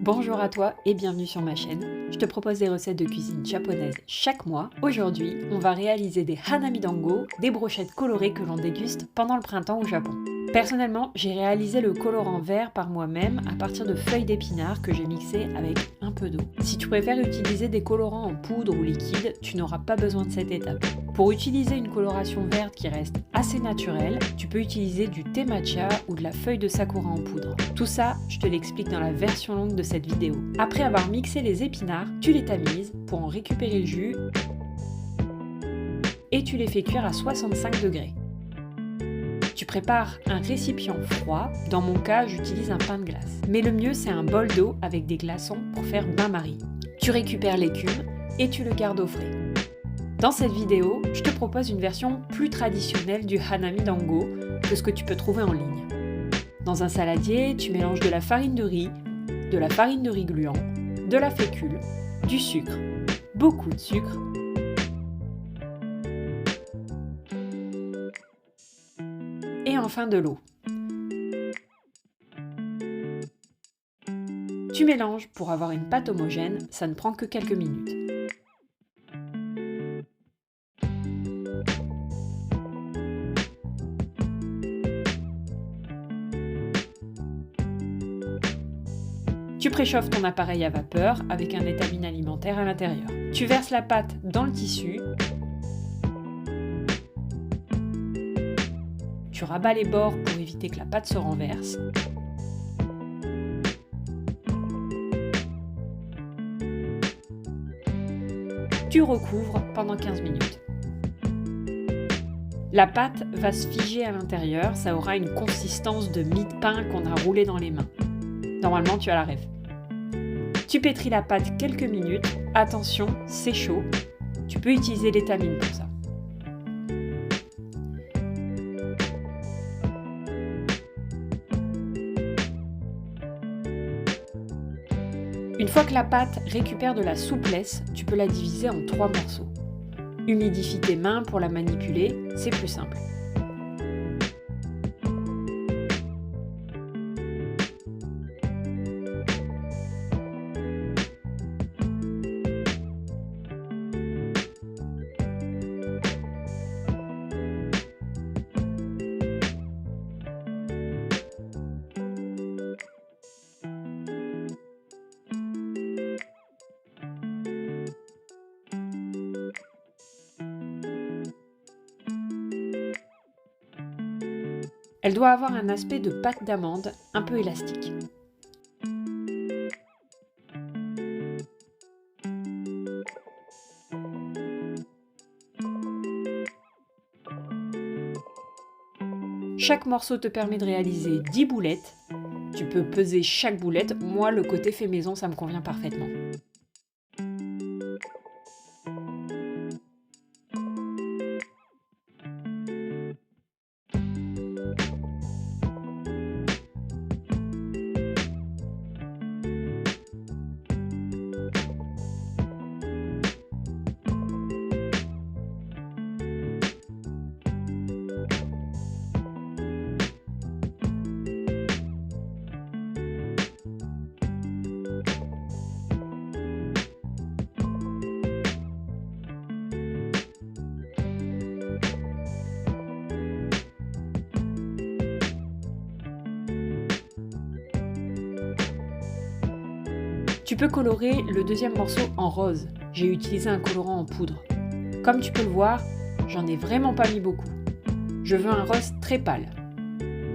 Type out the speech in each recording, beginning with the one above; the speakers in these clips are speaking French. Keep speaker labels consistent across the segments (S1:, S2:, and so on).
S1: Bonjour à toi et bienvenue sur ma chaîne. Je te propose des recettes de cuisine japonaise chaque mois. Aujourd'hui, on va réaliser des hanami dango, des brochettes colorées que l'on déguste pendant le printemps au Japon. Personnellement, j'ai réalisé le colorant vert par moi-même à partir de feuilles d'épinards que j'ai mixées avec un peu d'eau. Si tu préfères utiliser des colorants en poudre ou liquide, tu n'auras pas besoin de cette étape. Pour utiliser une coloration verte qui reste assez naturelle, tu peux utiliser du thé matcha ou de la feuille de sakura en poudre. Tout ça, je te l'explique dans la version longue de cette vidéo. Après avoir mixé les épinards, tu les tamises pour en récupérer le jus et tu les fais cuire à 65 degrés. Tu prépares un récipient froid, dans mon cas j'utilise un pain de glace. Mais le mieux c'est un bol d'eau avec des glaçons pour faire bain-marie. Tu récupères l'écume et tu le gardes au frais. Dans cette vidéo, je te propose une version plus traditionnelle du hanami dango que ce que tu peux trouver en ligne. Dans un saladier, tu mélanges de la farine de riz gluant, de la fécule, du sucre, beaucoup de sucre, et enfin de l'eau. Tu mélanges pour avoir une pâte homogène, ça ne prend que quelques minutes. Tu préchauffes ton appareil à vapeur avec un étamine alimentaire à l'intérieur. Tu verses la pâte dans le tissu. Tu rabats les bords pour éviter que la pâte se renverse. Tu recouvres pendant 15 minutes. La pâte va se figer à l'intérieur, ça aura une consistance de mie de pain qu'on a roulé dans les mains. Normalement, tu as la rêve. Tu pétris la pâte quelques minutes. Attention, c'est chaud. Tu peux utiliser l'étamine pour ça. Une fois que la pâte récupère de la souplesse, tu peux la diviser en 3 morceaux. Humidifie tes mains pour la manipuler, c'est plus simple. Elle doit avoir un aspect de pâte d'amande un peu élastique. Chaque morceau te permet de réaliser 10 boulettes. Tu peux peser chaque boulette. Moi, le côté fait maison, ça me convient parfaitement. Tu peux colorer le deuxième morceau en rose. J'ai utilisé un colorant en poudre. Comme tu peux le voir, j'en ai vraiment pas mis beaucoup. Je veux un rose très pâle.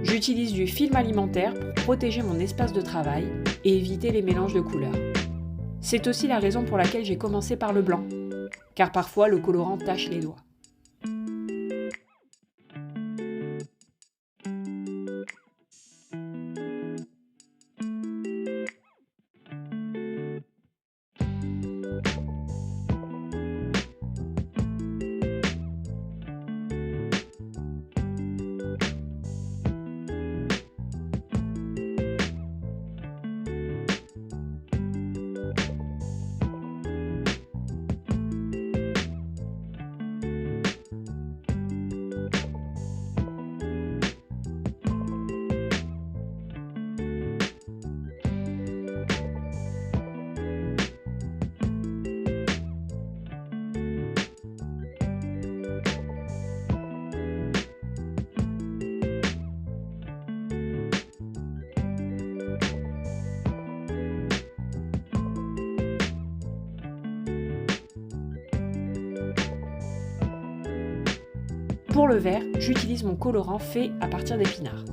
S1: J'utilise du film alimentaire pour protéger mon espace de travail et éviter les mélanges de couleurs. C'est aussi la raison pour laquelle j'ai commencé par le blanc, car parfois le colorant tache les doigts. Pour le vert, j'utilise mon colorant fait à partir d'épinards.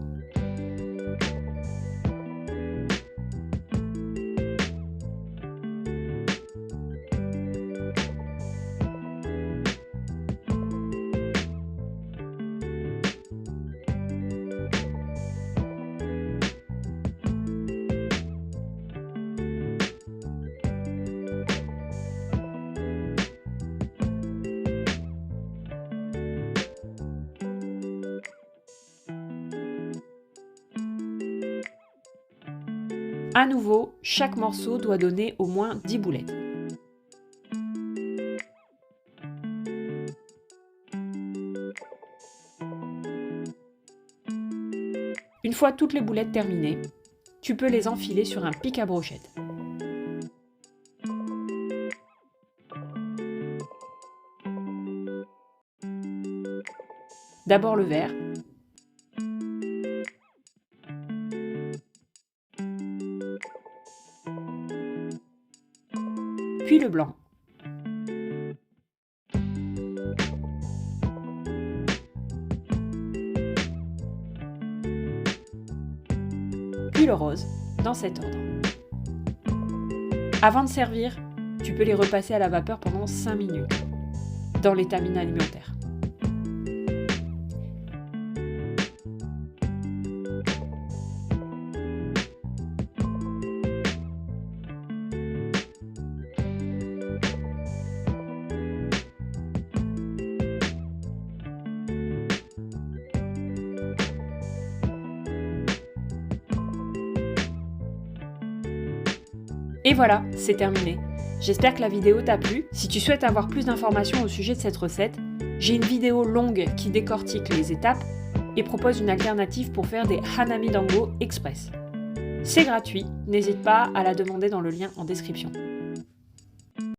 S1: À nouveau, chaque morceau doit donner au moins 10 boulettes. Une fois toutes les boulettes terminées, tu peux les enfiler sur un pic à brochettes. D'abord le vert, puis le blanc. Puis le rose, dans cet ordre. Avant de servir, tu peux les repasser à la vapeur pendant 5 minutes, dans l'étamine alimentaire. Et voilà, c'est terminé. J'espère que la vidéo t'a plu. Si tu souhaites avoir plus d'informations au sujet de cette recette, j'ai une vidéo longue qui décortique les étapes et propose une alternative pour faire des Hanami Dango Express. C'est gratuit, n'hésite pas à la demander dans le lien en description.